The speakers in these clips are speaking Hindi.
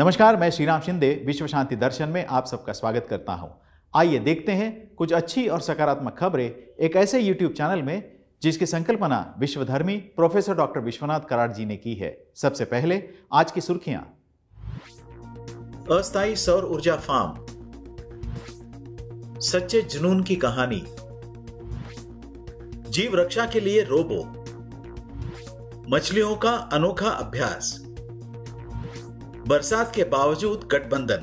नमस्कार, मैं श्रीराम शिंदे विश्व शांति दर्शन में आप सबका स्वागत करता हूं। आइए देखते हैं कुछ अच्छी और सकारात्मक खबरें एक ऐसे YouTube चैनल में जिसकी संकल्पना विश्वधर्मी प्रोफेसर डॉक्टर विश्वनाथ कराड़ जी ने की है। सबसे पहले आज की सुर्खियां। अस्थायी सौर ऊर्जा फार्म, सच्चे जुनून की कहानी, जीव रक्षा के लिए रोबो, मछलियों का अनोखा अभ्यास, बरसात के बावजूद गठबंधन।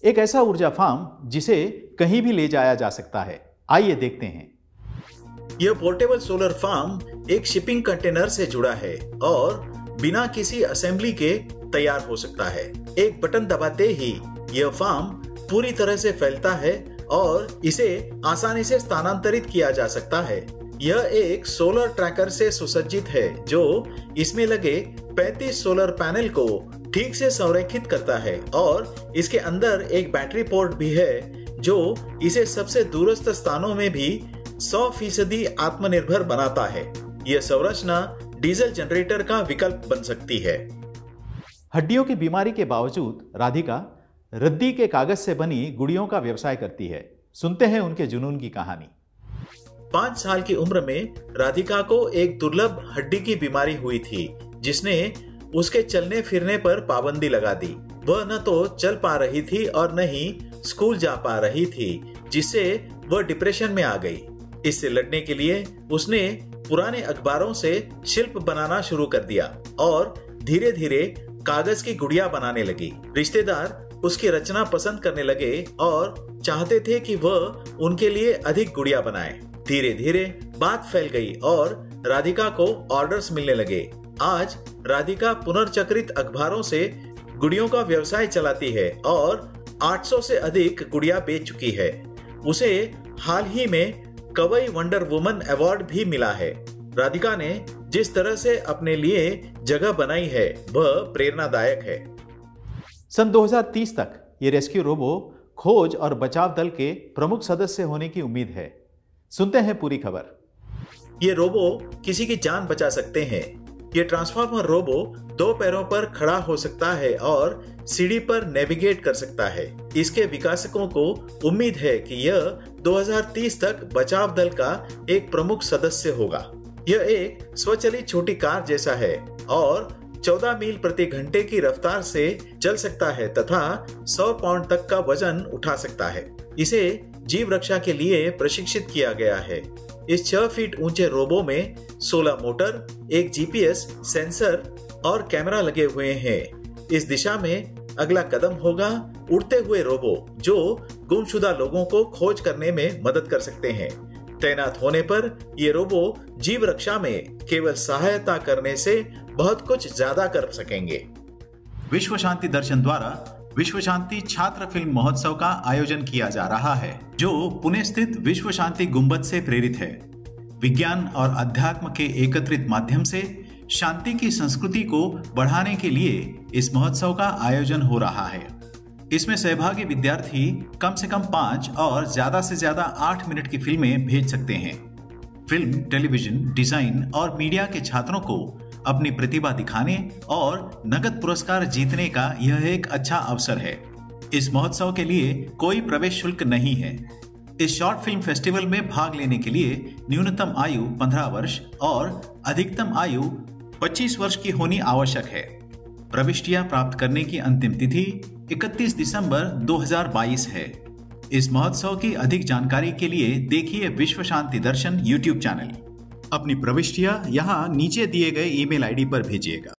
एक ऐसा ऊर्जा फार्म जिसे कहीं भी ले जाया जा सकता है। आइए देखते हैं। यह पोर्टेबल सोलर फार्म एक शिपिंग कंटेनर से जुड़ा है और बिना किसी असेंबली के तैयार हो सकता है। एक बटन दबाते ही यह फार्म पूरी तरह से फैलता है और इसे आसानी से स्थानांतरित किया जा सकता है। यह एक सोलर ट्रैकर से सुसज्जित है जो इसमें लगे 35 सोलर पैनल को ठीक से संरेखित करता है और इसके अंदर एक बैटरी पोर्ट भी है जो इसे सबसे दूरस्थ स्थानों में भी 100% आत्मनिर्भर बनाता है। यह संरचना डीजल जनरेटर का विकल्प बन सकती है। हड्डियों की बीमारी के बावजूद राधिका रद्दी के कागज से बनी गुड़ियों का व्यवसाय करती है। सुनते हैं उनके जुनून की कहानी। 5 साल की उम्र में राधिका को एक दुर्लभ हड्डी की बीमारी हुई थी जिसने उसके चलने फिरने पर पाबंदी लगा दी। वह न तो चल पा रही थी और न ही स्कूल जा पा रही थी, जिससे वह डिप्रेशन में आ गई। इससे लड़ने के लिए उसने पुराने अखबारों से शिल्प बनाना शुरू कर दिया और धीरे धीरे कागज की गुड़िया बनाने लगी। रिश्तेदार उसकी रचना पसंद करने लगे और चाहते थे कि वह उनके लिए अधिक गुड़िया बनाए। धीरे धीरे बात फैल गई और राधिका को ऑर्डर्स मिलने लगे। आज राधिका पुनर्चक्रित अखबारों से गुड़ियों का व्यवसाय चलाती है और 800 से अधिक गुड़िया बेच चुकी है। उसे हाल ही में कवई वंडर वुमन अवार्ड भी मिला है। राधिका ने जिस तरह से अपने लिए जगह बनाई है वह प्रेरणादायक है। सन 2030 तक ये रेस्क्यू रोबो खोज और बचाव दल के प्रमुख सदस्य होने की उम्मीद है। सुनते हैं पूरी खबर। ये रोबो किसी की जान बचा सकते हैं। ये ट्रांसफॉर्मर रोबो 2 पैरों पर खड़ा हो सकता है और सीढ़ी पर नेविगेट कर सकता है। इसके विकासकों को उम्मीद है कि यह 2030 तक बचाव दल का एक प्रमुख सदस्य होगा। यह एक स्वचालित छोटी कार जैसा है और 14 मील प्रति घंटे की रफ्तार से चल सकता है तथा 100 पाउंड तक का वजन उठा सकता है। इसे जीव रक्षा के लिए प्रशिक्षित किया गया है। इस 6 फीट ऊंचे रोबो में 16 मोटर, एक जीपीएस सेंसर और कैमरा लगे हुए हैं। इस दिशा में अगला कदम होगा उड़ते हुए रोबो जो गुमशुदा लोगों को खोज करने में मदद कर सकते हैं। तैनात होने पर ये रोबो जीव रक्षा में केवल सहायता करने से बहुत कुछ ज्यादा कर सकेंगे। विश्व शांति दर्शन द्वारा विश्व शांति छात्र फिल्म महोत्सव का आयोजन किया जा रहा है जो पुणे स्थित विश्व शांति गुंबद से प्रेरित है। विज्ञान और अध्यात्म के एकत्रित माध्यम से शांति की संस्कृति को बढ़ाने के लिए इस महोत्सव का आयोजन हो रहा है। इसमें सहभागी विद्यार्थी कम से कम 5 और ज्यादा से ज्यादा 8 मिनट की फिल्में भेज सकते हैं। फिल्म, टेलीविजन, डिजाइन और मीडिया के छात्रों को अपनी प्रतिभा दिखाने और नगद पुरस्कार जीतने का यह एक अच्छा अवसर है। इस महोत्सव के लिए कोई प्रवेश शुल्क नहीं है। इस शॉर्ट फिल्म फेस्टिवल में भाग लेने के लिए न्यूनतम आयु 15 वर्ष और अधिकतम आयु 25 वर्ष की होनी आवश्यक है। प्रविष्टियां प्राप्त करने की अंतिम तिथि 31 दिसंबर 2022 है। इस महोत्सव की अधिक जानकारी के लिए देखिए विश्व शांति दर्शन YouTube चैनल। अपनी प्रविष्टियां यहां नीचे दिए गए ईमेल आईडी पर भेजिएगा।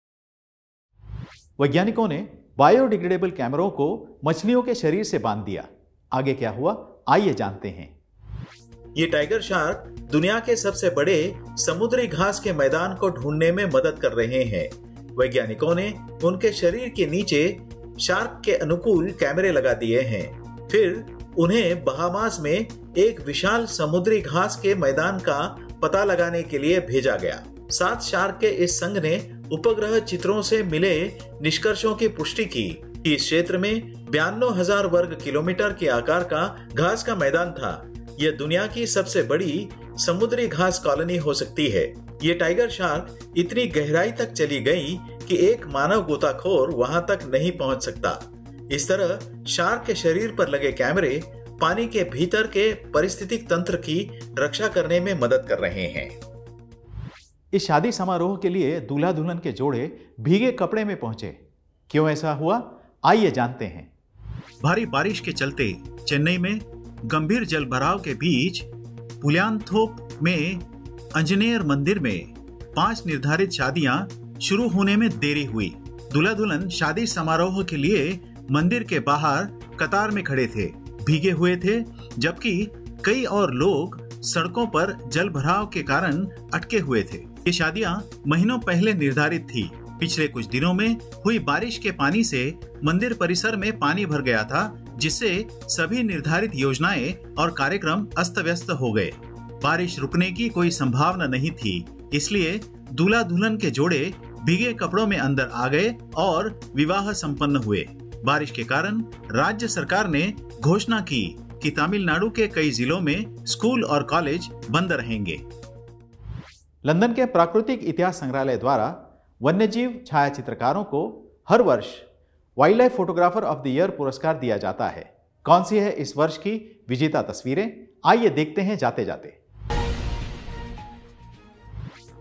वैज्ञानिकों ने बायोडिग्रेडेबल कैमरों को मछलियों के शरीर से बांध दिया। आगे क्या हुआ, आइए जानते हैं। ये टाइगर शार्क दुनिया के सबसे बड़े समुद्री घास के मैदान को ढूंढने में मदद कर रहे हैं। वैज्ञानिकों ने उनके शरीर के नीचे शार्क के अनुकूल कैमरे लगा दिए हैं। फिर उन्हें बहामास में एक विशाल समुद्री घास के मैदान का पता लगाने के लिए भेजा गया। 7 शार्क के इस संघ ने उपग्रह चित्रों से मिले निष्कर्षों की पुष्टि की कि इस क्षेत्र में 92,000 वर्ग किलोमीटर के आकार का घास का मैदान था। यह दुनिया की सबसे बड़ी समुद्री घास कॉलोनी हो सकती है। ये टाइगर शार्क इतनी गहराई तक चली गई कि एक मानव गोताखोर वहां तक नहीं पहुंच सकता। इस तरह शार्क के शरीर पर लगे कैमरे पानी के भीतर के पारिस्थितिक तंत्र की रक्षा करने में मदद कर रहे हैं। इस शादी समारोह के लिए दूल्हा दुल्हन के जोड़े भीगे कपड़े में पहुंचे। क्यों ऐसा हुआ, आइए जानते हैं। भारी बारिश के चलते चेन्नई में गंभीर जलभराव के बीच पुलियांथोप में आंजनेयर मंदिर में 5 निर्धारित शादियां शुरू होने में देरी हुई। दूल्हा दुल्हन शादी समारोह के लिए मंदिर के बाहर कतार में खड़े थे, भीगे हुए थे, जबकि कई और लोग सड़कों पर जलभराव के कारण अटके हुए थे। ये शादियां महीनों पहले निर्धारित थी। पिछले कुछ दिनों में हुई बारिश के पानी से मंदिर परिसर में पानी भर गया था, जिससे सभी निर्धारित योजनाएं और कार्यक्रम अस्त व्यस्त हो गए। बारिश रुकने की कोई संभावना नहीं थी, इसलिए दूल्हा दुल्हन के जोड़े भीगे कपड़ों में अंदर आ गए और विवाह संपन्न हुए। बारिश के कारण राज्य सरकार ने घोषणा की कि तमिलनाडु के कई जिलों में स्कूल और कॉलेज बंद रहेंगे। लंदन के प्राकृतिक इतिहास संग्रहालय द्वारा वन्यजीव छायाचित्रकारों को हर वर्ष wild life photographer of the year पुरस्कार दिया जाता है। कौन सी है इस वर्ष की विजेता तस्वीरें, आइए देखते हैं जाते जाते।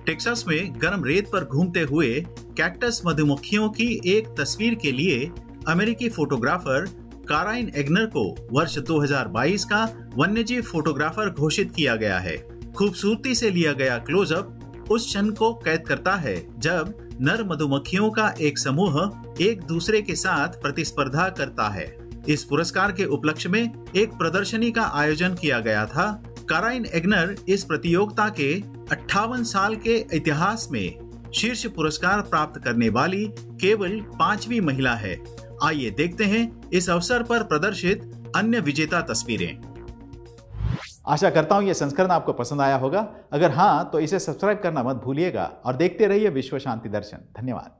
टेक्सास में गर्म रेत पर घूमते हुए कैक्टस मधुमक्खियों की एक तस्वीर के लिए अमेरिकी फोटोग्राफर काराइन एग्नर को वर्ष 2022 का वन्यजीव फोटोग्राफर घोषित किया गया है। खूबसूरती से लिया गया क्लोजअप उस क्षण को कैद करता है जब नर मधुमक्खियों का एक समूह एक दूसरे के साथ प्रतिस्पर्धा करता है। इस पुरस्कार के उपलक्ष्य में एक प्रदर्शनी का आयोजन किया गया था। काराइन एग्नर इस प्रतियोगिता के 58 साल के इतिहास में शीर्ष पुरस्कार प्राप्त करने वाली केवल 5वीं महिला है। आइए देखते हैं इस अवसर पर प्रदर्शित अन्य विजेता तस्वीरें। आशा करता हूं यह संस्करण आपको पसंद आया होगा। अगर हाँ, तो इसे सब्सक्राइब करना मत भूलिएगा और देखते रहिए विश्व शांति दर्शन। धन्यवाद।